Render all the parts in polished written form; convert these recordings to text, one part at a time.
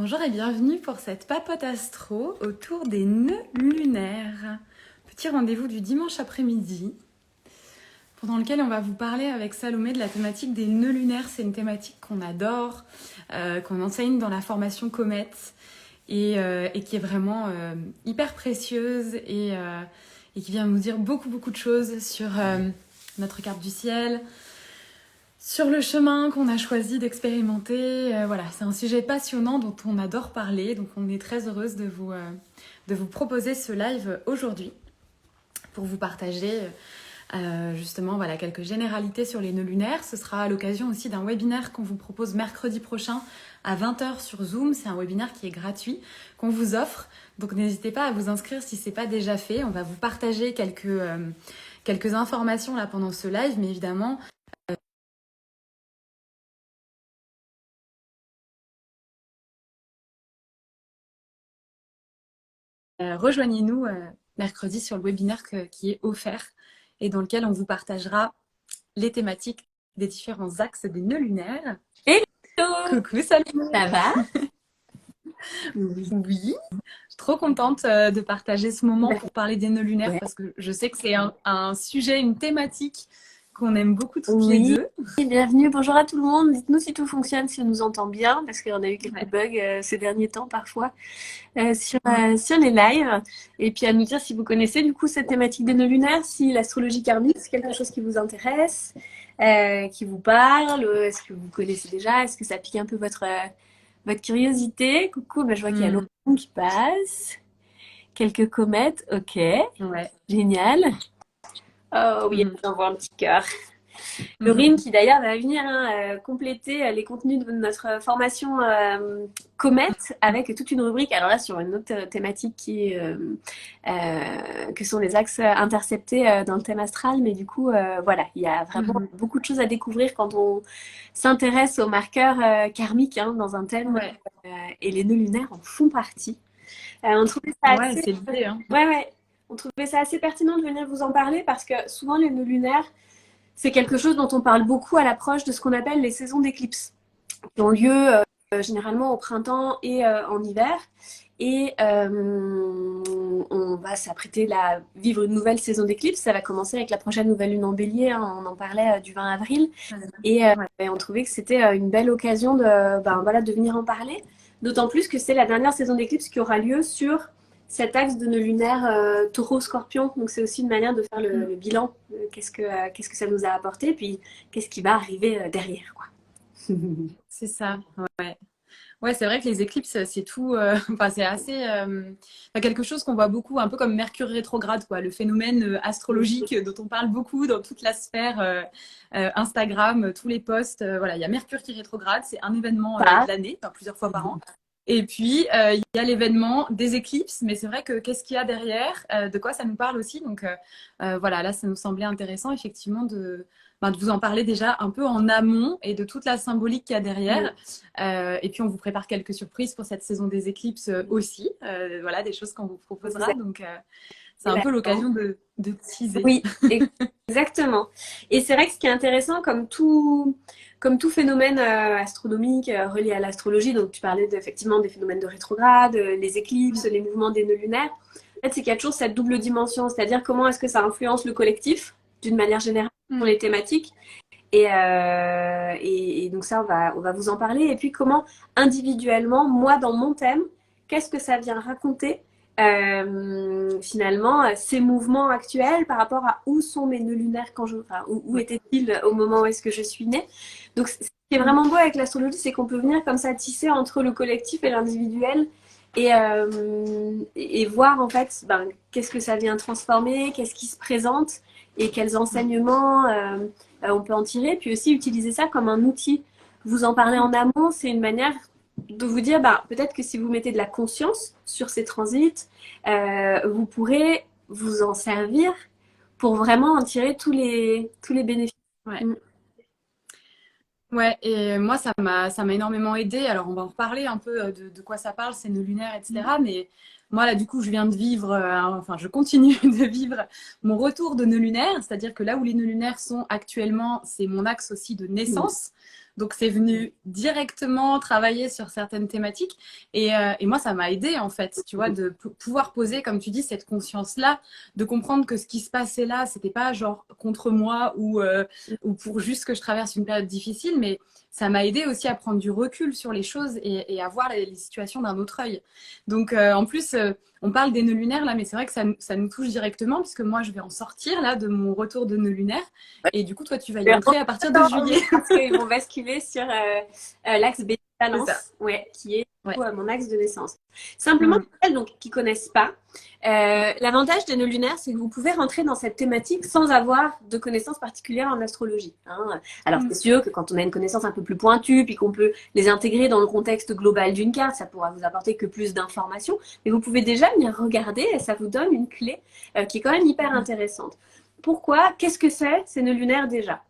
Bonjour et bienvenue pour cette papote astro autour des nœuds lunaires. Petit rendez-vous du dimanche après-midi pendant lequel on va vous parler avec Salomé de la thématique des nœuds lunaires. C'est une thématique qu'on adore, qu'on enseigne dans la formation Comète et qui est vraiment hyper précieuse et qui vient nous dire beaucoup de choses sur notre carte du ciel, sur le chemin qu'on a choisi d'expérimenter. Voilà, c'est un sujet passionnant dont on adore parler, donc on est très heureuse de vous proposer ce live aujourd'hui pour vous partager justement voilà, quelques généralités sur les nœuds lunaires. Ce sera à l'occasion aussi d'un webinaire qu'on vous propose mercredi prochain à 20h sur Zoom. C'est un webinaire qui est gratuit, qu'on vous offre, donc n'hésitez pas à vous inscrire si ce n'est pas déjà fait. On va vous partager quelques informations là pendant ce live, mais évidemment rejoignez-nous mercredi sur le webinaire qui est offert et dans lequel on vous partagera les thématiques des différents axes des nœuds lunaires. Hello! Coucou Salomé! Ça va? Oui, je suis trop contente de partager ce moment pour parler des nœuds lunaires parce que je sais que c'est un sujet, une thématique qu'on aime beaucoup toutes les deux. Bienvenue, bonjour à tout le monde. Dites-nous si tout fonctionne, si on nous entend bien, parce qu'on a eu quelques bugs ces derniers temps parfois sur les lives. Et puis à nous dire si vous connaissez du coup cette thématique des nœuds lunaires, si l'astrologie karmique c'est quelque chose qui vous intéresse, qui vous parle, est-ce que vous connaissez déjà, est-ce que ça pique un peu votre curiosité. Coucou, je vois qu'il y a Laurent qui passe. Quelques comètes, ok. Ouais. Génial. Oh oui, on voit un petit cœur. Laurine qui d'ailleurs va venir compléter les contenus de notre formation Comète avec toute une rubrique, alors là sur une autre thématique qui est, que sont les axes interceptés dans le thème astral, mais du coup voilà, il y a vraiment beaucoup de choses à découvrir quand on s'intéresse aux marqueurs karmiques dans un thème et les nœuds lunaires en font partie. On trouvait ça assez... c'est l'idée. On trouvait ça assez pertinent de venir vous en parler parce que souvent les nœuds lunaires, c'est quelque chose dont on parle beaucoup à l'approche de ce qu'on appelle les saisons d'éclipse, qui ont lieu généralement au printemps et en hiver. Et on va s'apprêter à vivre une nouvelle saison d'éclipse. Ça va commencer avec la prochaine nouvelle lune en bélier. On en parlait du 20 avril. Et on trouvait que c'était une belle occasion de venir en parler. D'autant plus que c'est la dernière saison d'éclipse qui aura lieu sur cet axe de nœud lunaire taureau-scorpion. Donc c'est aussi une manière de faire le bilan. Qu'est-ce que ça nous a apporté, puis qu'est-ce qui va arriver derrière, quoi. C'est ça, ouais. Ouais, c'est vrai que les éclipses, c'est tout. C'est assez quelque chose qu'on voit beaucoup, un peu comme Mercure rétrograde, quoi. Le phénomène astrologique dont on parle beaucoup dans toute la sphère Instagram, tous les posts. Voilà, il y a Mercure qui rétrograde, c'est un événement de l'année, plusieurs fois par an. Et puis il y a l'événement des éclipses, mais c'est vrai que qu'est-ce qu'il y a derrière, de quoi ça nous parle aussi. Donc voilà, là, ça nous semblait intéressant effectivement de vous en parler déjà un peu en amont et de toute la symbolique qu'il y a derrière. Et puis, on vous prépare quelques surprises pour cette saison des éclipses aussi. Voilà, des choses qu'on vous proposera. Donc, c'est un peu l'occasion de teaser. Oui, exactement. Et c'est vrai que ce qui est intéressant, comme tout phénomène astronomique relié à l'astrologie, donc tu parlais effectivement des phénomènes de rétrograde, les éclipses, les mouvements des nœuds lunaires, en fait, c'est qu'il y a toujours cette double dimension, c'est-à-dire comment est-ce que ça influence le collectif d'une manière générale sur les thématiques. Et donc ça, on va vous en parler. Et puis comment individuellement, moi dans mon thème, qu'est-ce que ça vient raconter finalement ces mouvements actuels par rapport à où sont mes nœuds lunaires où étaient-ils au moment où est-ce que je suis née. Donc ce qui est vraiment beau avec l'astrologie, c'est qu'on peut venir comme ça tisser entre le collectif et l'individuel et voir en fait qu'est-ce que ça vient transformer, qu'est-ce qui se présente et quels enseignements on peut en tirer, puis aussi utiliser ça comme un outil. Vous en parlez en amont, c'est une manière de vous dire, peut-être que si vous mettez de la conscience sur ces transits, vous pourrez vous en servir pour vraiment en tirer tous les bénéfices. Ouais, et moi, ça m'a énormément aidé. Alors, on va en reparler un peu de quoi ça parle, ces nœuds lunaires, etc. Mais moi, là, du coup, je viens de vivre, je continue de vivre mon retour de nœuds lunaires. C'est-à-dire que là où les nœuds lunaires sont actuellement, c'est mon axe aussi de naissance. Donc, c'est venu directement travailler sur certaines thématiques. Et moi, ça m'a aidé, en fait, tu vois, de pouvoir poser, comme tu dis, cette conscience-là, de comprendre que ce qui se passait là, c'était pas genre contre moi ou pour juste que je traverse une période difficile, mais ça m'a aidé aussi à prendre du recul sur les choses et à voir les situations d'un autre œil. Donc, en plus, on parle des nœuds lunaires là, mais c'est vrai que ça nous touche directement puisque moi, je vais en sortir là de mon retour de nœuds lunaires. Et du coup, toi, tu vas y entrer à partir de juillet. Parce qu'ils vont basculer sur l'axe Bélier-Balance, ouais, qui est Ouais. mon axe de naissance. Simplement, pour celles donc, qui ne connaissent pas, l'avantage des nœuds lunaires, c'est que vous pouvez rentrer dans cette thématique sans avoir de connaissances particulières en astrologie. Hein. Alors, c'est sûr que quand on a une connaissance un peu plus pointue, puis qu'on peut les intégrer dans le contexte global d'une carte, ça pourra vous apporter que plus d'informations. Mais vous pouvez déjà venir regarder et ça vous donne une clé qui est quand même hyper intéressante. Pourquoi? Qu'est-ce que c'est ces nœuds lunaires déjà?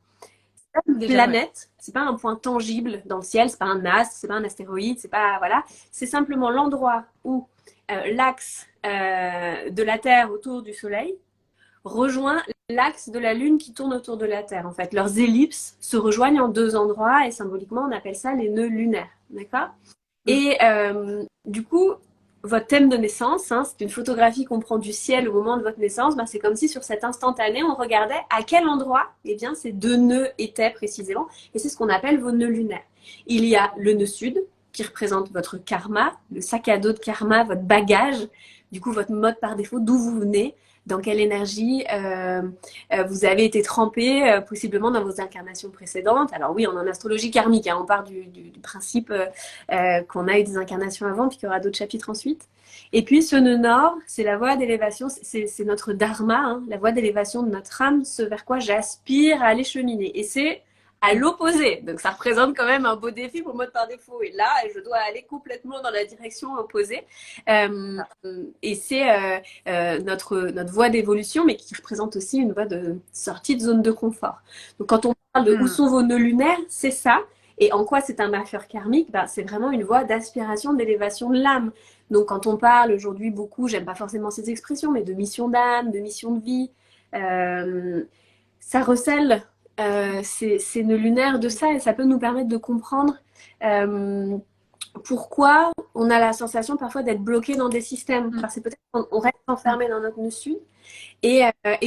Une planète, c'est pas un point tangible dans le ciel, c'est pas un astre, c'est pas un astéroïde, c'est pas voilà, c'est simplement l'endroit où l'axe de la Terre autour du Soleil rejoint l'axe de la Lune qui tourne autour de la Terre. En fait, leurs ellipses se rejoignent en deux endroits et symboliquement on appelle ça les nœuds lunaires, d'accord? Et du coup, votre thème de naissance, hein, c'est une photographie qu'on prend du ciel au moment de votre naissance, ben, c'est comme si sur cet instantané, on regardait à quel endroit eh bien, ces deux nœuds étaient précisément, et c'est ce qu'on appelle vos nœuds lunaires. Il y a le nœud sud, qui représente votre karma, le sac à dos de karma, votre bagage, du coup votre mode par défaut, d'où vous venez, dans quelle énergie vous avez été trempé, possiblement dans vos incarnations précédentes. Alors oui, on est en astrologie karmique, hein, on part du principe qu'on a eu des incarnations avant, puis qu'il y aura d'autres chapitres ensuite. Et puis ce nœud nord, c'est la voie d'élévation, c'est notre dharma, hein, la voie d'élévation de notre âme, ce vers quoi j'aspire à aller cheminer. Et c'est à l'opposé. Donc ça représente quand même un beau défi pour mode par défaut. Et là, je dois aller complètement dans la direction opposée. Et c'est notre voie d'évolution, mais qui représente aussi une voie de sortie de zone de confort. Donc quand on parle de où sont vos nœuds lunaires, c'est ça. Et en quoi c'est un marqueur karmique? Ben, c'est vraiment une voie d'aspiration, d'élévation de l'âme. Donc quand on parle aujourd'hui beaucoup, j'aime pas forcément ces expressions, mais de mission d'âme, de mission de vie, ça recèle ces nœuds lunaires de ça, et ça peut nous permettre de comprendre pourquoi on a la sensation parfois d'être bloqué dans des systèmes. Parce que peut-être qu'on reste enfermé dans notre nœud sud. Et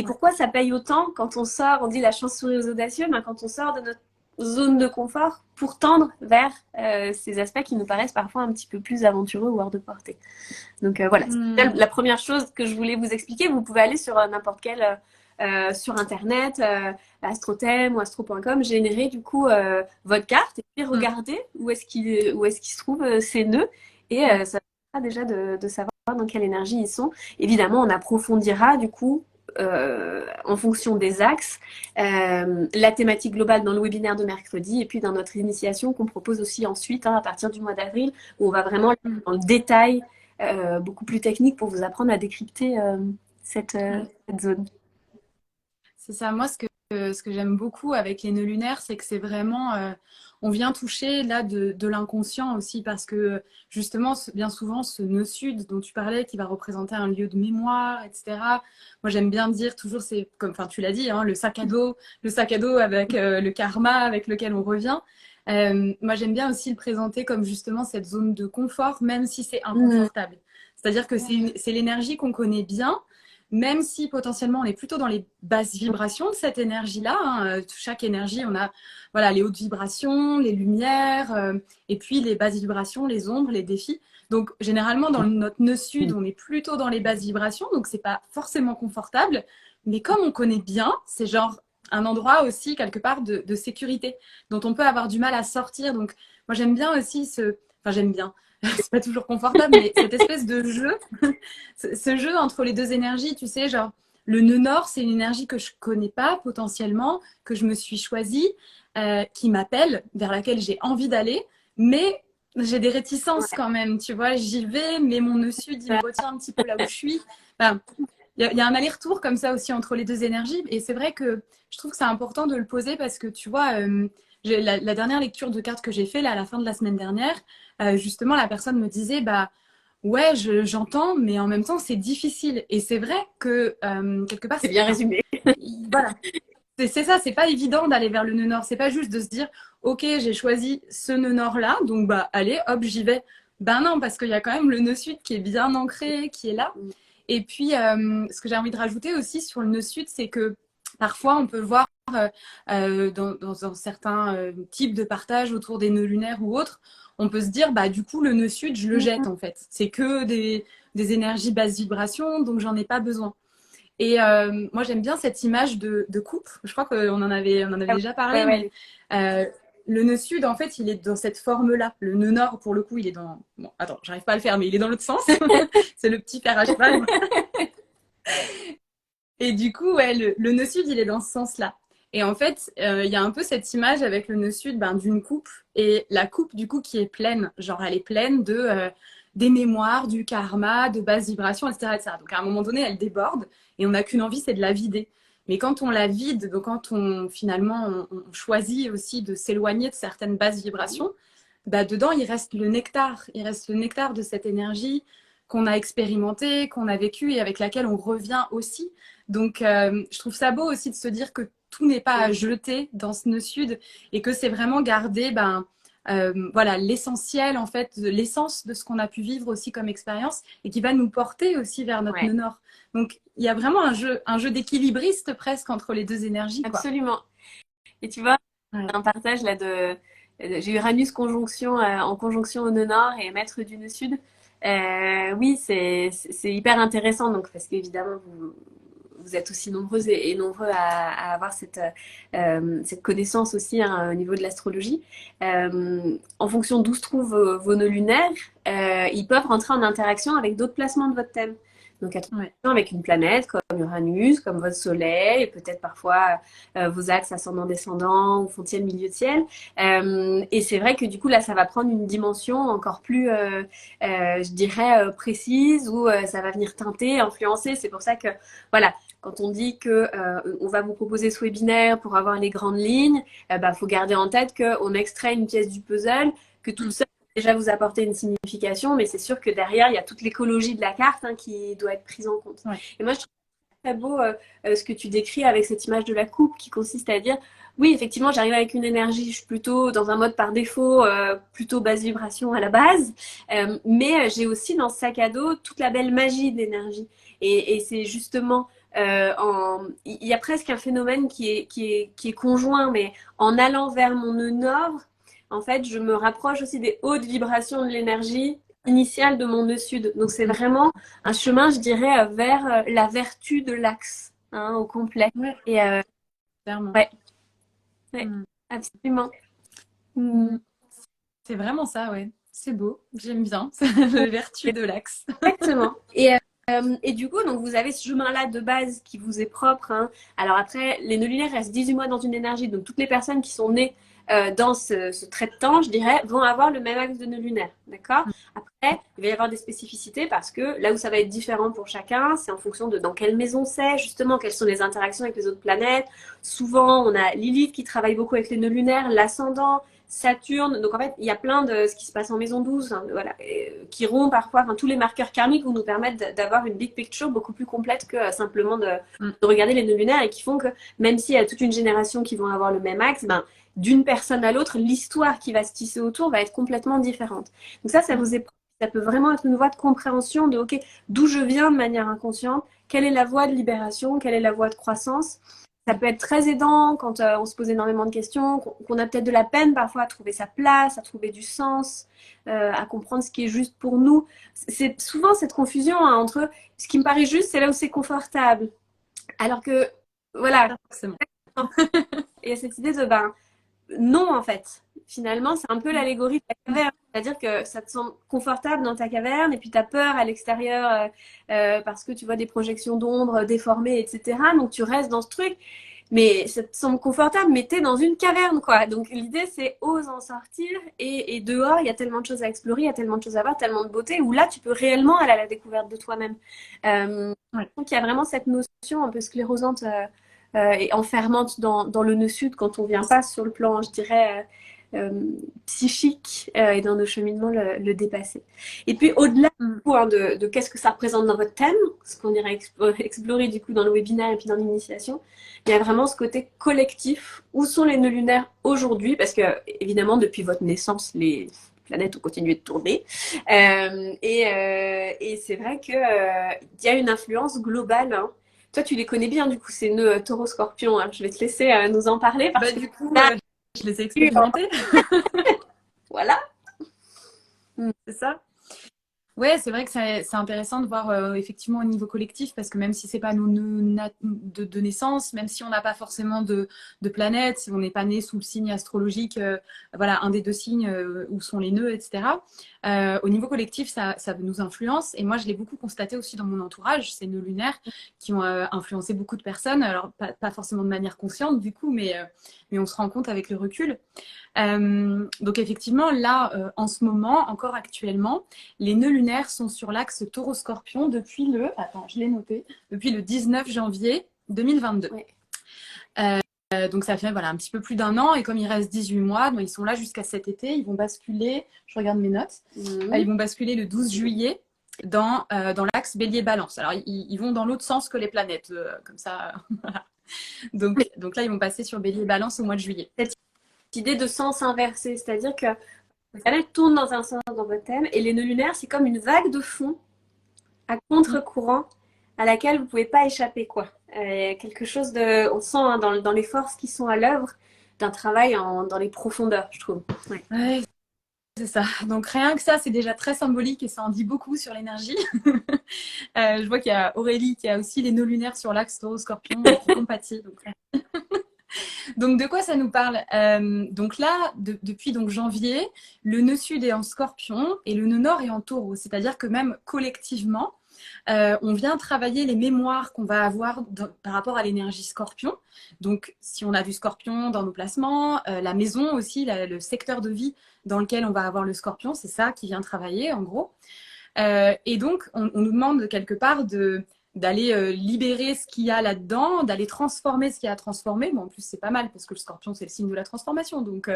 pourquoi ça paye autant quand on sort, on dit la chance sourit aux audacieux, mais quand on sort de notre zone de confort pour tendre vers ces aspects qui nous paraissent parfois un petit peu plus aventureux ou hors de portée. Donc voilà, c'est la première chose que je voulais vous expliquer. Vous pouvez aller sur n'importe quel sur internet, astrothème ou astro.com, générer du coup votre carte et puis regarder où est-ce qu'il se trouve ces nœuds, et ça permettra déjà de savoir dans quelle énergie ils sont. Évidemment, on approfondira du coup en fonction des axes la thématique globale dans le webinaire de mercredi, et puis dans notre initiation qu'on propose aussi ensuite à partir du mois d'avril, où on va vraiment dans le détail beaucoup plus technique pour vous apprendre à décrypter cette zone. C'est ça, moi ce que j'aime beaucoup avec les nœuds lunaires, c'est que c'est vraiment, on vient toucher là de l'inconscient aussi, parce que justement, bien souvent, ce nœud sud dont tu parlais, qui va représenter un lieu de mémoire, etc. Moi j'aime bien dire toujours, c'est comme, enfin tu l'as dit, hein, le sac à dos avec le karma avec lequel on revient. Moi j'aime bien aussi le présenter comme justement cette zone de confort, même si c'est inconfortable. C'est-à-dire que c'est l'énergie qu'on connaît bien, même si potentiellement on est plutôt dans les basses vibrations de cette énergie-là. Hein. Chaque énergie, on a voilà, les hautes vibrations, les lumières, et puis les basses vibrations, les ombres, les défis. Donc généralement, dans notre nœud sud, on est plutôt dans les basses vibrations, donc c'est pas forcément confortable. Mais comme on connaît bien, c'est genre un endroit aussi quelque part de sécurité, dont on peut avoir du mal à sortir. Donc moi j'aime bien aussi enfin j'aime bien. C'est pas toujours confortable, mais cette espèce de jeu, ce jeu entre les deux énergies, tu sais, genre le nœud nord, c'est une énergie que je connais pas potentiellement, que je me suis choisie, qui m'appelle, vers laquelle j'ai envie d'aller, mais j'ai des réticences quand même, tu vois, j'y vais, mais mon nœud sud, il me retient un petit peu là où je suis. Enfin, il y a un aller-retour comme ça aussi entre les deux énergies, et c'est vrai que je trouve que c'est important de le poser parce que, tu vois, la dernière lecture de cartes que j'ai fait là, à la fin de la semaine dernière, justement, la personne me disait, bah ouais, j'entends, mais en même temps, c'est difficile. Et c'est vrai que quelque part, c'est bien résumé. Voilà. C'est ça, c'est pas évident d'aller vers le nœud nord. C'est pas juste de se dire, ok, j'ai choisi ce nœud nord-là, donc bah allez, hop, j'y vais. Ben non, parce qu'il y a quand même le nœud sud qui est bien ancré, qui est là. Et puis, ce que j'ai envie de rajouter aussi sur le nœud sud, c'est que parfois, on peut voir dans certains types de partage autour des nœuds lunaires ou autres, on peut se dire, bah du coup, le nœud sud, je le jette en fait. C'est que des énergies basse vibration, donc j'en ai pas besoin. Et moi, j'aime bien cette image de coupe. Je crois qu'on en avait déjà parlé, mais le nœud sud, en fait, il est dans cette forme-là. Le nœud nord, pour le coup, il est dans... Bon, attends, j'arrive pas à le faire, mais il est dans l'autre sens. C'est le petit fer à cheval. Et du coup, ouais, le nœud sud, il est dans ce sens-là. Et en fait, il y a un peu cette image avec le nœud sud d'une coupe. Et la coupe, du coup, qui est pleine. Genre, elle est pleine des mémoires, du karma, de basse vibration, etc., etc. Donc, à un moment donné, elle déborde. Et on n'a qu'une envie, c'est de la vider. Mais quand on la vide, donc quand finalement, on choisit aussi de s'éloigner de certaines basses vibrations, bah, dedans, il reste le nectar. Il reste le nectar de cette énergie qu'on a expérimentée, qu'on a vécue et avec laquelle on revient aussi. Donc, je trouve ça beau aussi de se dire que tout n'est pas à jeter dans ce nœud sud et que c'est vraiment garder voilà, l'essentiel, en fait, l'essence de ce qu'on a pu vivre aussi comme expérience et qui va nous porter aussi vers notre nœud nord. Donc, il y a vraiment un jeu d'équilibriste presque entre les deux énergies, quoi. Absolument. Et tu vois, un partage là j'ai Uranus conjonction en conjonction au nœud nord et maître du nœud sud. Oui, c'est hyper intéressant donc parce qu'évidemment vous êtes aussi nombreuses et nombreux à avoir cette connaissance aussi hein, au niveau de l'astrologie. En fonction d'où se trouvent vos nœuds lunaires, ils peuvent rentrer en interaction avec d'autres placements de votre thème. Donc, avec une planète comme Uranus, comme votre Soleil, et peut-être parfois vos axes ascendant-descendant ou fontiel milieu de ciel. Et c'est vrai que du coup, là, ça va prendre une dimension encore plus, je dirais, précise, où ça va venir teinter, influencer. C'est pour ça que, voilà, quand on dit que on va vous proposer ce webinaire pour avoir les grandes lignes, faut garder en tête qu'on extrait une pièce du puzzle, que toute seule déjà vous apporter une signification, mais c'est sûr que derrière, il y a toute l'écologie de la carte hein, qui doit être prise en compte. Ouais. Et moi, je trouve très beau ce que tu décris avec cette image de la coupe qui consiste à dire, oui, effectivement, j'arrive avec une énergie, je suis plutôt dans un mode par défaut, plutôt basse vibration à la base, mais j'ai aussi dans ce sac à dos toute la belle magie de l'énergie. Et c'est justement... il y a presque un phénomène qui est conjoint, mais en allant vers mon nœud nord, en fait, je me rapproche aussi des hautes vibrations de l'énergie initiale de mon nœud sud. Donc, c'est vraiment un chemin, je dirais, vers la vertu de l'axe, hein, au complet. Ouais. Et clairement. Ouais, absolument. C'est vraiment ça, ouais. C'est beau, j'aime bien. La vertu de l'axe. Exactement. Et du coup, donc vous avez ce chemin-là de base qui vous est propre. Hein. Alors après, les nœuds lunaires restent 18 mois dans une énergie. Donc toutes les personnes qui sont nées dans ce trait de temps, je dirais, vont avoir le même axe de nœud lunaire. D'accord. Après, il va y avoir des spécificités parce que là où ça va être différent pour chacun, c'est en fonction de dans quelle maison c'est, justement, quelles sont les interactions avec les autres planètes. Souvent, on a Lilith qui travaille beaucoup avec les nœuds lunaires, l'ascendant, Saturne. Donc en fait, il y a plein de ce qui se passe en maison 12, hein, voilà, qui rompt parfois, enfin, tous les marqueurs karmiques vont nous permettre d'avoir une big picture beaucoup plus complète que simplement de regarder les nœuds lunaires et qui font que même s'il y a toute une génération qui vont avoir le même axe, d'une personne à l'autre, l'histoire qui va se tisser autour va être complètement différente. Donc ça peut vraiment être une voie de compréhension de ok, d'où je viens de manière inconsciente, quelle est la voie de libération, quelle est la voie de croissance. Ça peut être très aidant quand on se pose énormément de questions, qu'on a peut-être de la peine parfois à trouver sa place, à trouver du sens, à comprendre ce qui est juste pour nous. C'est souvent cette confusion hein, entre ce qui me paraît juste, c'est là où c'est confortable. Alors que, voilà, il y a cette idée de, non en fait. Finalement, c'est un peu l'allégorie de la caverne. C'est-à-dire que ça te semble confortable dans ta caverne et puis tu as peur à l'extérieur parce que tu vois des projections d'ombre déformées, etc. Donc tu restes dans ce truc. Mais ça te semble confortable, mais t'es dans une caverne, quoi. Donc l'idée, c'est ose en sortir. Et dehors, il y a tellement de choses à explorer, il y a tellement de choses à voir, tellement de beauté, où là, tu peux réellement aller à la découverte de toi-même. Donc il y a vraiment cette notion un peu sclérosante et enfermante dans le nœud sud quand on vient pas sur le plan, je dirais, euh, psychiques et dans nos cheminements le dépasser. Et puis au-delà hein, de qu'est-ce que ça représente dans votre thème, ce qu'on ira explorer du coup dans le webinaire et puis dans l'initiation, il y a vraiment ce côté collectif. Où sont les nœuds lunaires aujourd'hui? Parce que évidemment depuis votre naissance, les planètes ont continué de tourner. Et c'est vrai qu'il y a une influence globale. Hein. Toi, tu les connais bien, du coup, ces nœuds taureau-scorpion. Hein. Je vais te laisser nous en parler parce que Du coup, là, je les ai expérimentés. voilà. C'est ça. Ouais, c'est vrai que c'est intéressant de voir effectivement au niveau collectif, parce que même si c'est pas nos nœuds de naissance, même si on n'a pas forcément de planète, si on n'est pas né sous le signe astrologique, voilà, un des deux signes où sont les nœuds, etc. Au niveau collectif, ça nous influence. Et moi, je l'ai beaucoup constaté aussi dans mon entourage, ces nœuds lunaires qui ont influencé beaucoup de personnes. Alors, pas forcément de manière consciente du coup, mais on se rend compte avec le recul. Donc effectivement, là, en ce moment, encore actuellement, les nœuds lunaires sont sur l'axe taureau-scorpion depuis attends, je l'ai noté, depuis le 19 janvier 2022. Ouais. Donc ça fait voilà, un petit peu plus d'un an, et comme il reste 18 mois, donc ils sont là jusqu'à cet été, ils vont basculer, je regarde mes notes, ils vont basculer le 12 juillet dans l'axe bélier-balance. Alors ils vont dans l'autre sens que les planètes, comme ça. Voilà. Donc là, ils vont passer sur bélier-balance au mois de juillet. Cette idée de sens inversé, c'est-à-dire que la planète tourne dans un sens dans votre thème, et les nœuds lunaires, c'est comme une vague de fond à contre-courant à laquelle vous ne pouvez pas échapper, quoi. Quelque chose de, on sent hein, dans les forces qui sont à l'œuvre d'un travail dans les profondeurs, je trouve. Ouais. Ouais, c'est ça. Donc rien que ça, c'est déjà très symbolique et ça en dit beaucoup sur l'énergie. Je vois qu'il y a Aurélie qui a aussi les nœuds lunaires sur l'axe taureau-scorpion qui compatit. Donc de quoi ça nous parle? Donc là, depuis donc janvier, le nœud sud est en scorpion et le nœud nord est en taureau. C'est-à-dire que même collectivement, on vient travailler les mémoires qu'on va avoir par rapport à l'énergie scorpion. Donc, si on a du scorpion dans nos placements, la maison aussi, le secteur de vie dans lequel on va avoir le scorpion, c'est ça qui vient travailler en gros. Et donc, on nous demande quelque part d'aller libérer ce qu'il y a là-dedans, d'aller transformer ce qu'il y a à transformer. Bon, en plus, c'est pas mal parce que le scorpion, c'est le signe de la transformation. Donc,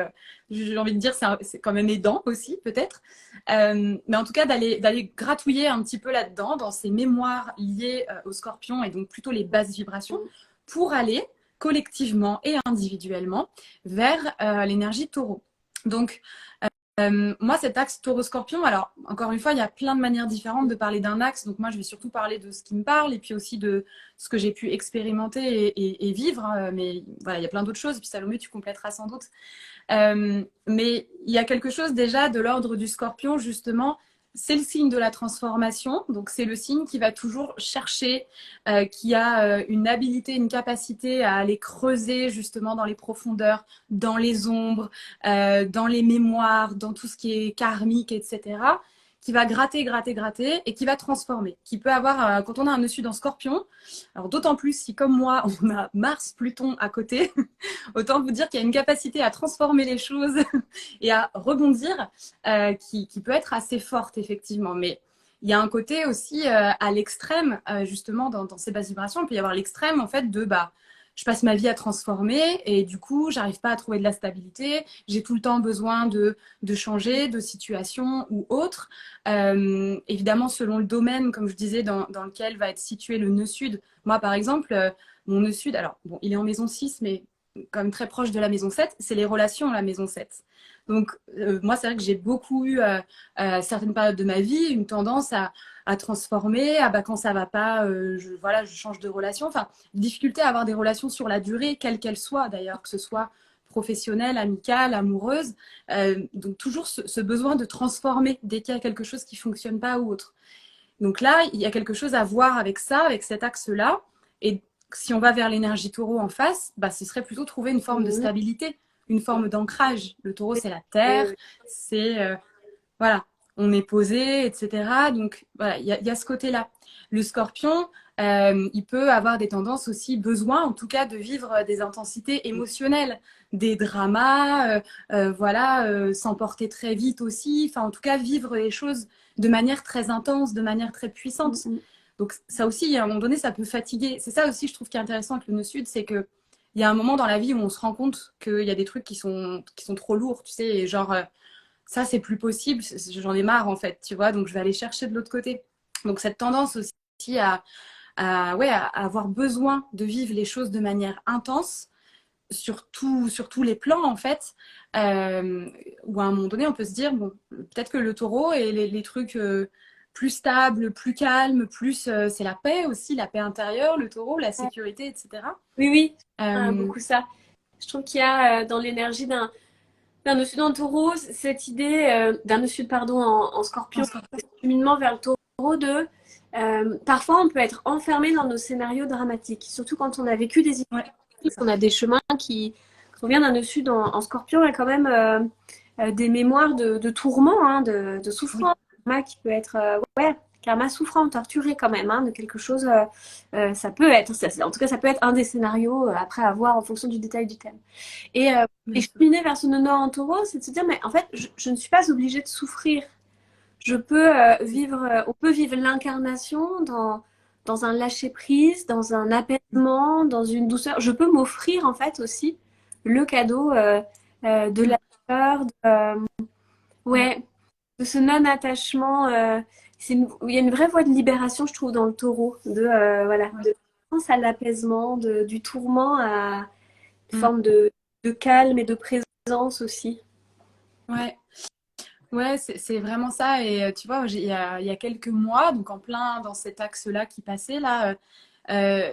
j'ai envie de dire, c'est quand même aidant aussi, peut-être. Mais en tout cas, d'aller gratouiller un petit peu là-dedans, dans ces mémoires liées au scorpion et donc plutôt les basses vibrations, pour aller collectivement et individuellement vers l'énergie taureau. Donc, moi, cet axe taureau-scorpion, alors encore une fois, il y a plein de manières différentes de parler d'un axe. Donc moi, je vais surtout parler de ce qui me parle et puis aussi de ce que j'ai pu expérimenter et vivre. Mais voilà, il y a plein d'autres choses. Et puis Salomé, tu compléteras sans doute. Mais il y a quelque chose déjà de l'ordre du scorpion, justement. C'est le signe de la transformation. Donc c'est le signe qui va toujours chercher, qui a une habilité, une capacité à aller creuser justement dans les profondeurs, dans les ombres, dans les mémoires, dans tout ce qui est karmique, etc., qui va gratter, gratter, gratter et qui va transformer. Qui peut avoir, quand on a un nœud sud en scorpion, alors d'autant plus si comme moi, on a Mars, Pluton à côté, autant vous dire qu'il y a une capacité à transformer les choses et à rebondir qui peut être assez forte, effectivement. Mais il y a un côté aussi à l'extrême, justement, dans ces basses vibrations. Il peut y avoir l'extrême, en fait, de je passe ma vie à transformer et du coup, j'arrive pas à trouver de la stabilité. J'ai tout le temps besoin de changer de situation ou autre. Évidemment, selon le domaine, comme je disais, dans lequel va être situé le nœud sud. Moi, par exemple, mon nœud sud, alors, bon, il est en maison 6, mais comme très proche de la maison 7, c'est les relations, la maison 7. Donc, moi, c'est vrai que j'ai beaucoup eu, certaines périodes de ma vie, une tendance à transformer, quand ça va pas, voilà, je change de relation. Enfin, difficulté à avoir des relations sur la durée, quelle qu'elle soit d'ailleurs, que ce soit professionnelle, amicale, amoureuse. Donc, toujours ce besoin de transformer dès qu'il y a quelque chose qui fonctionne pas ou autre. Donc là, il y a quelque chose à voir avec ça, avec cet axe-là. Et si on va vers l'énergie taureau en face, ce serait plutôt trouver une forme de stabilité, une forme d'ancrage. Le taureau, c'est la terre, c'est voilà, on est posé, etc. Donc voilà, il y a ce côté-là. Le scorpion, il peut avoir des tendances aussi, besoin en tout cas de vivre des intensités émotionnelles, des dramas, voilà, s'emporter très vite aussi, enfin en tout cas vivre les choses de manière très intense, de manière très puissante. Donc ça aussi, à un moment donné, ça peut fatiguer. C'est ça aussi, je trouve, qui est intéressant avec le nœud sud, c'est que il y a un moment dans la vie où on se rend compte qu'il y a des trucs qui sont trop lourds, tu sais, et genre, ça, c'est plus possible, j'en ai marre, en fait, tu vois, donc je vais aller chercher de l'autre côté. Donc, cette tendance aussi ouais, à avoir besoin de vivre les choses de manière intense, sur tous les plans, en fait, où à un moment donné, on peut se dire, bon, peut-être que le taureau et les trucs plus stables, plus calmes, plus c'est la paix aussi, la paix intérieure, le taureau, la sécurité, etc. Oui, oui, Euh, beaucoup ça. Je trouve qu'il y a dans l'énergie d'un nœud sud en taureau cette idée, d'un nœud sud, pardon, en en scorpion, scorpion. cheminement vers le taureau de... parfois, on peut être enfermé dans nos scénarios dramatiques, surtout quand on a vécu des Ouais, c'est histoires, ça. on a des chemins qui... Quand on vient d'un nœud sud en scorpion, il y a quand même des mémoires de tourments, hein, de Oui, souffrance, karma qui peut être ouais, karma souffrant, torturé quand même, hein, de quelque chose. Ça peut être, en tout cas, ça peut être un des scénarios après à voir en fonction du détail du thème. Et, euh, bien et sûr. cheminer vers ce nœud en taureau, c'est de se dire, mais en fait, je ne suis pas obligée de souffrir. Je peux vivre, on peut vivre l'incarnation dans un lâcher-prise, dans un apaisement, dans une douceur. Je peux m'offrir en fait aussi le cadeau de la Mm. peur, Ouais, ouais, de ce non-attachement. Il y a une vraie voie de libération, je trouve, dans le taureau, voilà, ouais. de l'avance à l'apaisement, du tourment à une Mm. forme de calme et de présence aussi. Ouais. Ouais, c'est vraiment ça. Et tu vois, il y a quelques mois, donc en plein dans cet axe-là qui passait, là,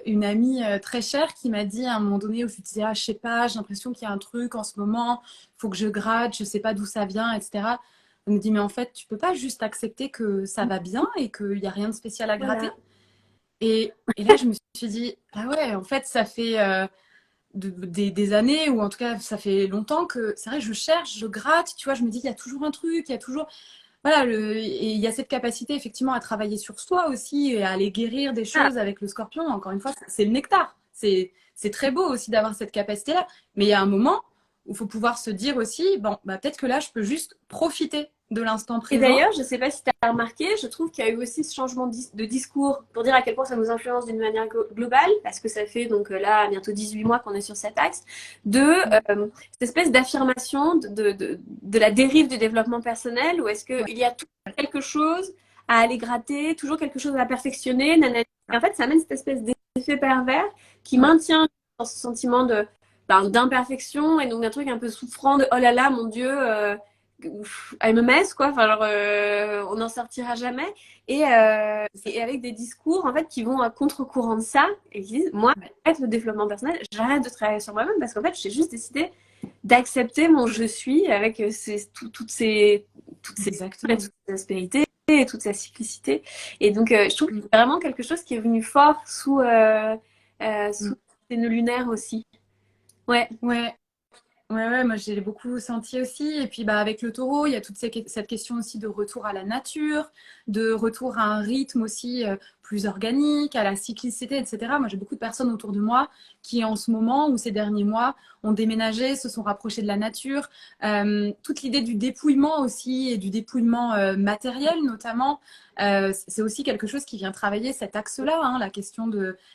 une amie très chère qui m'a dit à un moment donné où je lui disais, ah, je sais pas, j'ai l'impression qu'il y a un truc en ce moment, il faut que je gratte, je sais pas d'où ça vient, etc. Elle me dit, mais en fait, tu peux pas juste accepter que ça va bien et qu'il y a rien de spécial à gratter. Voilà. Et là, je me suis dit, ah ouais, en fait, ça fait des années, ou en tout cas, ça fait longtemps que c'est vrai, je cherche, je gratte, tu vois, je me dis, il y a toujours un truc, il y a toujours. Voilà, et il y a cette capacité effectivement à travailler sur soi aussi et à aller guérir des Ah, choses avec le scorpion. Encore une fois, c'est le nectar. C'est très beau aussi d'avoir cette capacité-là. Mais il y a un moment où il faut pouvoir se dire aussi, bon, bah, peut-être que là, je peux juste profiter de l'instant et présent. d'ailleurs, je ne sais pas si tu as remarqué, je trouve qu'il y a eu aussi ce changement de discours pour dire à quel point ça nous influence d'une manière globale, parce que ça fait donc là bientôt 18 mois qu'on est sur cet axe, de cette espèce d'affirmation de la dérive du développement personnel, où est-ce Ouais, qu'il y a toujours quelque chose à aller gratter, toujours quelque chose à perfectionner, nanana. Et en fait, ça amène cette espèce d'effet pervers qui ouais, maintient dans ce sentiment d'imperfection et donc d'un truc un peu souffrant de oh là là, mon Dieu. I'm a mess, quoi. Enfin, genre, on n'en sortira jamais. c'est ça. Et avec des discours, en fait, qui vont à contre-courant de ça et qui disent, moi, Ouais, j'arrête le développement personnel, j'arrête de travailler sur moi-même parce qu'en fait, j'ai juste décidé d'accepter mon je suis avec toutes exactement. ces aspérités et toute sa cyclicité. Et donc, je trouve que Mm, c'est vraiment quelque chose qui est venu fort sous mm. les nœuds lunaires aussi. Ouais. Ouais, ouais, ouais, moi j'ai beaucoup senti aussi. Et puis bah, avec le taureau, il y a toute cette question aussi de retour à la nature, de retour à un rythme aussi plus organique, à la cyclicité, etc. Moi j'ai beaucoup de personnes autour de moi qui en ce moment ou ces derniers mois ont déménagé, se sont rapprochés de la nature. Toute l'idée du dépouillement aussi et du dépouillement matériel notamment, c'est aussi quelque chose qui vient travailler cet axe-là, hein, la question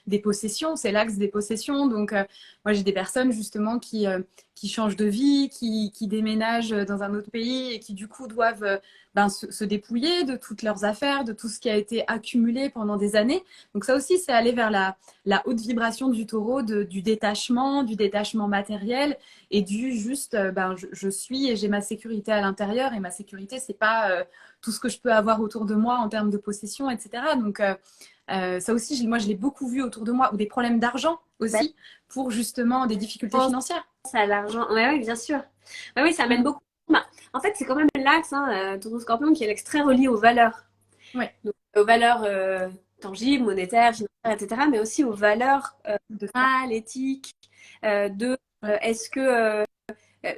des possessions, c'est l'axe des possessions. Donc moi j'ai des personnes justement qui changent de vie, qui déménagent dans un autre pays et qui du coup doivent ben, se dépouiller de toutes leurs affaires, de tout ce qui a été accumulé pendant des années. Donc ça aussi, c'est aller vers la haute vibration du taureau, du détachement matériel et du juste, ben, je suis et j'ai ma sécurité à l'intérieur et ma sécurité, c'est pas tout ce que je peux avoir autour de moi en termes de possession, etc. Donc ça aussi, moi, je l'ai beaucoup vu autour de moi, ou des problèmes d'argent Bah, aussi, pour justement des difficultés financières. à l'argent. Ouais, ouais, bien sûr. Ouais, oui, ça amène Mm. beaucoup. Bah, en fait, c'est quand même l'axe, hein, Taureau-Scorpion, qui est l'axe très relié aux valeurs. Ouais, Donc, aux valeurs tangibles, monétaires, financières, etc., mais aussi aux valeurs de ça. morales, éthiques. Ouais. Est-ce que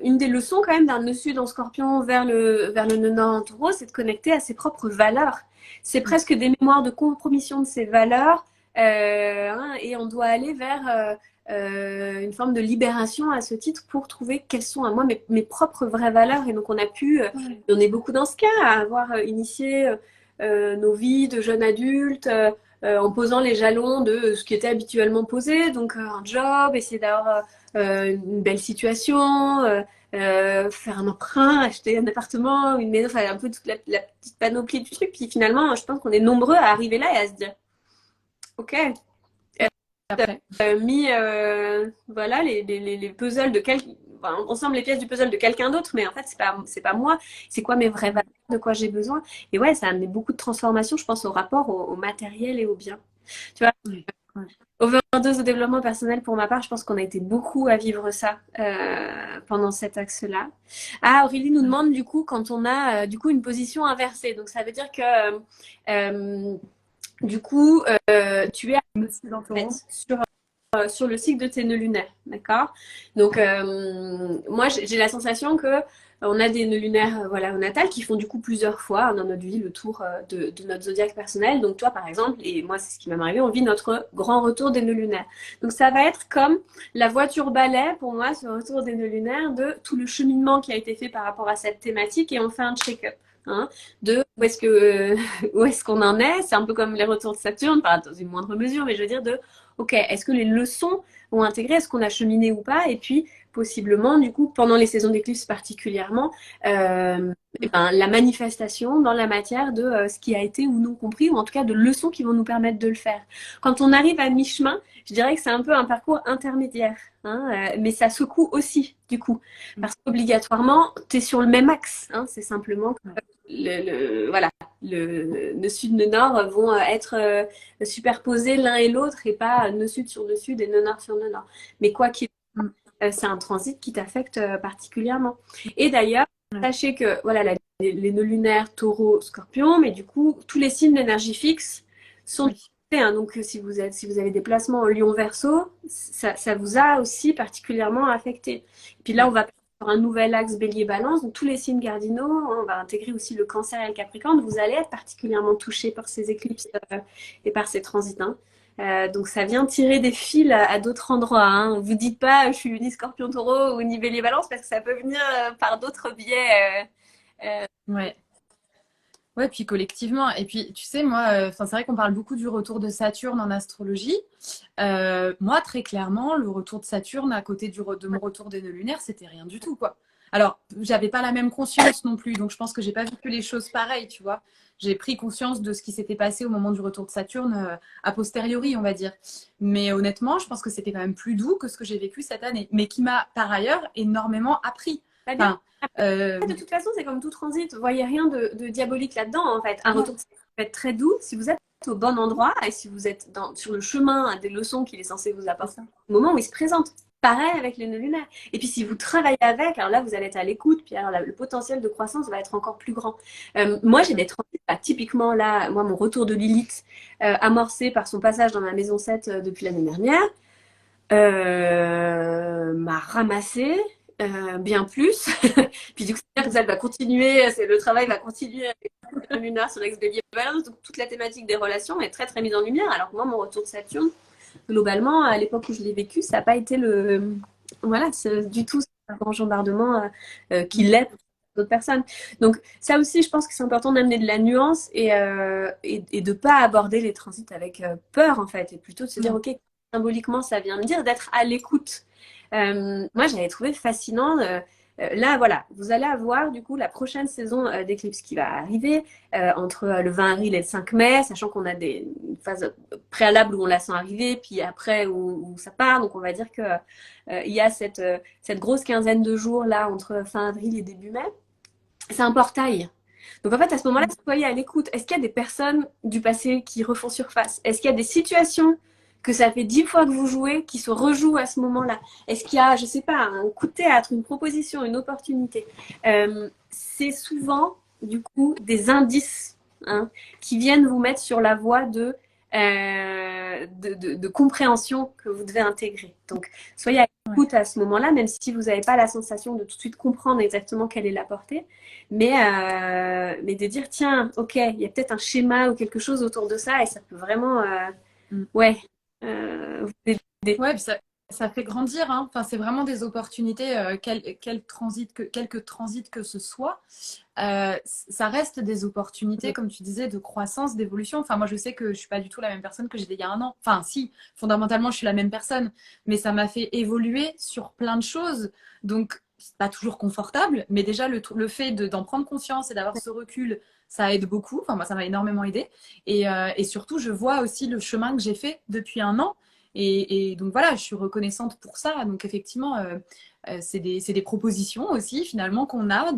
une des leçons quand même d'un nœud sud en Scorpion vers le nœud nord en Taureau, c'est de connecter à ses propres valeurs. C'est Mm. presque des mémoires de compromission de ses valeurs, hein, et on doit aller vers une forme de libération à ce titre pour trouver quelles sont à moi mes propres vraies valeurs. Et donc on a pu, Ouais. on est beaucoup dans ce cas, à avoir initié nos vies de jeunes adultes en posant les jalons de ce qui était habituellement posé, donc un job, essayer d'avoir une belle situation, faire un emprunt, acheter un appartement, une maison, enfin un peu toute la petite panoplie du truc. Puis finalement, je pense qu'on est nombreux à arriver là et à se dire, ok, Après. mis voilà les puzzles de enfin, ensemble les pièces du puzzle de quelqu'un d'autre, mais en fait c'est pas moi, c'est quoi mes vraies valeurs, de quoi j'ai besoin. Et ouais, ça a amené beaucoup de transformations, je pense, au rapport au matériel et au bien. Tu vois, Ouais. Ouais. overdose de développement personnel pour ma part, je pense qu'on a été beaucoup à vivre ça pendant cet axe-là. Ah, Aurélie nous demande du coup quand on a du coup une position inversée, donc ça veut dire que euh, du coup tu es Dans en fait, Taureau. sur le cycle de tes nœuds lunaires, d'accord? Donc moi j'ai la sensation que on a des nœuds lunaires voilà au natal qui font du coup plusieurs fois dans notre vie le tour de notre zodiaque personnel. Donc toi par exemple et moi c'est ce qui m'est arrivé, on vit notre grand retour des nœuds lunaires. Donc ça va être comme la voiture balai pour moi ce retour des nœuds lunaires de tout le cheminement qui a été fait par rapport à cette thématique et on fait un check-up. Hein, de où est-ce qu'on en est, c'est un peu comme les retours de Saturne, enfin dans une moindre mesure, mais je veux dire de ok, est-ce que les leçons ont intégré, est-ce qu'on a cheminé ou pas, et puis possiblement, du coup, pendant les saisons d'éclipse particulièrement, et ben, la manifestation dans la matière de ce qui a été ou non compris, ou en tout cas de leçons qui vont nous permettre de le faire. Quand on arrive à mi-chemin, je dirais que c'est un peu un parcours intermédiaire, hein, mais ça secoue aussi, du coup, parce qu'obligatoirement, tu es sur le même axe, hein, c'est simplement que voilà, le sud, le nord vont être superposer l'un et l'autre et pas nœud sud sur nœud sud et nœud nord sur nœud nord. Mais quoi qu'il Mm. c'est un transit qui t'affecte particulièrement. Et d'ailleurs, Ouais. sachez que voilà les nœuds lunaires, taureau, scorpion, mais du coup, tous les signes d'énergie fixe sont Oui. hein, donc si vous avez des placements en lion verso, ça vous a aussi particulièrement affecté. Et puis là, on Ouais. va sur un nouvel axe bélier-balance, donc tous les signes cardinaux, on va intégrer aussi le cancer et le capricorne, vous allez être particulièrement touchés par ces éclipses et par ces transits. Hein. Donc ça vient tirer des fils à d'autres endroits. Hein. Vous dites pas je suis ni scorpion taureau ou ni bélier balance parce que ça peut venir par d'autres biais. Ouais. Ouais, puis collectivement. Et puis, tu sais, moi, enfin, c'est vrai qu'on parle beaucoup du retour de Saturne en astrologie. Moi, très clairement, le retour de Saturne à côté de mon retour des nœuds lunaires, c'était rien du tout, quoi. Alors, j'avais pas la même conscience non plus, donc je pense que j'ai pas vécu les choses pareilles, tu vois. J'ai pris conscience de ce qui s'était passé au moment du retour de Saturne a posteriori, on va dire. Mais honnêtement, je pense que c'était quand même plus doux que ce que j'ai vécu cette année, mais qui m'a par ailleurs énormément appris. Bah, bien, Enfin, euh, de toute façon, c'est comme tout transit. Vous voyez rien de diabolique là-dedans, en fait. Un non, retour peut être très doux si vous êtes au bon endroit et si vous êtes sur le chemin à des leçons qu'il est censé vous c'est apporter ça. au moment où il se présente. Pareil avec les nœuds lunaires. Et puis si vous travaillez avec, alors là, vous allez être à l'écoute, puis alors là, le potentiel de croissance va être encore plus grand. Moi, j'ai des transits, bah, typiquement là, moi, mon retour de Lilith, amorcé par son passage dans ma maison 7 depuis l'année dernière, m'a ramassé bien plus. Puis du coup, c'est-à-dire que ça va continuer, le travail va continuer avec Lunar sur l'ex-bélier balance, donc toute la thématique des relations est très très mise en lumière. Alors que moi, mon retour de Saturne, globalement, à l'époque où je l'ai vécu, ça n'a pas été voilà, du tout un grand bombardement qui l'est pour d'autres personnes. Donc ça aussi, je pense que c'est important d'amener de la nuance et de pas aborder les transits avec peur en fait, et plutôt de se dire Non. ok, symboliquement ça vient me dire d'être à l'écoute. Moi, j'avais trouvé fascinant. Là, voilà, vous allez avoir du coup la prochaine saison d'éclipse qui va arriver entre le 20 avril et le 5 mai, sachant qu'on a une phase préalable où on la sent arriver, puis après où ça part. Donc, on va dire que il y a cette grosse quinzaine de jours là entre fin avril et début mai. C'est un portail. Donc en fait, à ce moment-là, soyez à l'écoute. Est-ce qu'il y a des personnes du passé qui refont surface? Est-ce qu'il y a des situations que ça fait 10 fois que vous jouez qui se rejouent à ce moment-là? Est-ce qu'il y a, je sais pas, un coup de théâtre, une proposition, une opportunité? C'est souvent, du coup, des indices hein, qui viennent vous mettre sur la voie de compréhension que vous devez intégrer. Donc, soyez à Ouais. l'écoute à ce moment-là, même si vous n'avez pas la sensation de tout de suite comprendre exactement quelle est la portée mais de dire, tiens, ok, il y a peut-être un schéma ou quelque chose autour de ça et ça peut vraiment, Mm. ouais, vous aider. Ouais, puis ça, ça fait grandir, hein. Enfin, c'est vraiment des opportunités, quelque transit que ce soit. Ça reste des opportunités, comme tu disais, de croissance, d'évolution. Enfin, moi, je sais que je suis pas du tout la même personne que j'étais il y a un an. Enfin, si, fondamentalement, je suis la même personne, mais ça m'a fait évoluer sur plein de choses. Donc, c'est pas toujours confortable, mais déjà, le fait d'en prendre conscience et d'avoir ce recul, ça aide beaucoup. Enfin, moi, ça m'a énormément aidé. Et surtout, je vois aussi le chemin que j'ai fait depuis un an. Et donc voilà, je suis reconnaissante pour ça. Donc effectivement, c'est des propositions aussi finalement qu'on a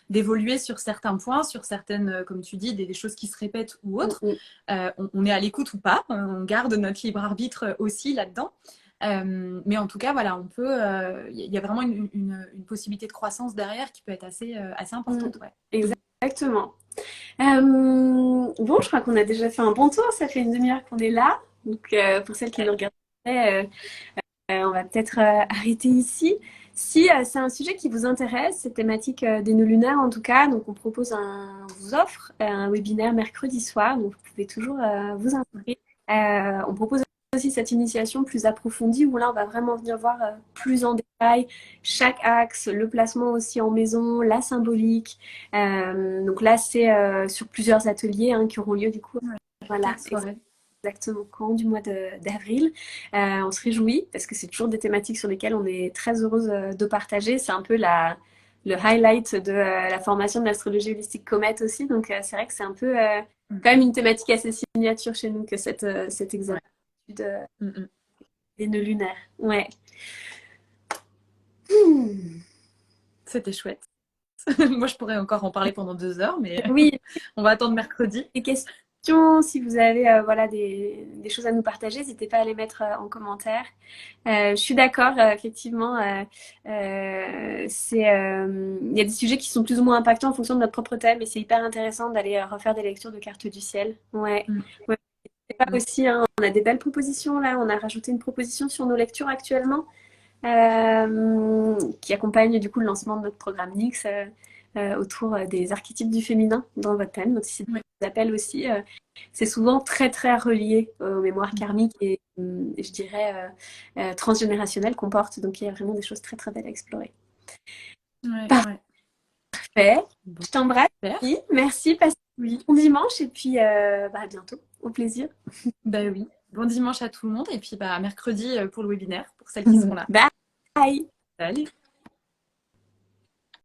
d'évoluer sur certains points, sur certaines, comme tu dis, des choses qui se répètent ou autres. On est à l'écoute ou pas, on garde notre libre arbitre aussi là-dedans. Mais en tout cas, voilà, on peut, il y a vraiment une possibilité de croissance derrière qui peut être assez importante. Ouais. Exactement. Bon, je crois qu'on a déjà fait un bon tour. Ça fait une demi-heure qu'on est là. Donc, pour celles qui nous regardent, on va peut-être arrêter ici. Si c'est un sujet qui vous intéresse, cette thématique des nœuds lunaires en tout cas, donc on vous offre un webinaire mercredi soir, donc vous pouvez toujours vous inscrire. On propose aussi cette initiation plus approfondie où là on va vraiment venir voir plus en détail chaque axe, le placement aussi en maison, la symbolique. Donc là c'est sur plusieurs ateliers qui auront lieu du coup. Voilà, exactement, au courant du mois d'avril. On se réjouit parce que c'est toujours des thématiques sur lesquelles on est très heureuse de partager. C'est un peu le highlight de la formation de l'astrologie holistique Comet aussi. Donc c'est vrai que c'est un peu quand même une thématique assez signature chez nous que cet examen des nœuds lunaires. Ouais. C'était chouette. Moi, je pourrais encore en parler pendant 2 heures, mais Oui, on va attendre mercredi. des questions, si vous avez voilà, des choses à nous partager, n'hésitez pas à les mettre en commentaire. Je suis d'accord, effectivement, il y a des sujets qui sont plus ou moins impactants en fonction de notre propre thème et c'est hyper intéressant d'aller refaire des lectures de cartes du ciel. Ouais. Ouais. C'est pas aussi, on a des belles propositions là, on a rajouté une proposition sur nos lectures actuellement qui accompagne du coup le lancement de notre programme Nix autour des archétypes du féminin dans votre thème. Donc si ça vous appelle aussi, c'est souvent très très relié aux mémoires karmiques et je dirais transgénérationnelles qu'on porte. Donc il y a vraiment des choses très très belles à explorer. Parfait. Bon. Je t'embrasse. Merci. Passe un bon dimanche et puis à bientôt. Au plaisir. Bah oui. Bon dimanche à tout le monde et puis mercredi pour le webinaire pour celles qui seront là. Bye. Salut.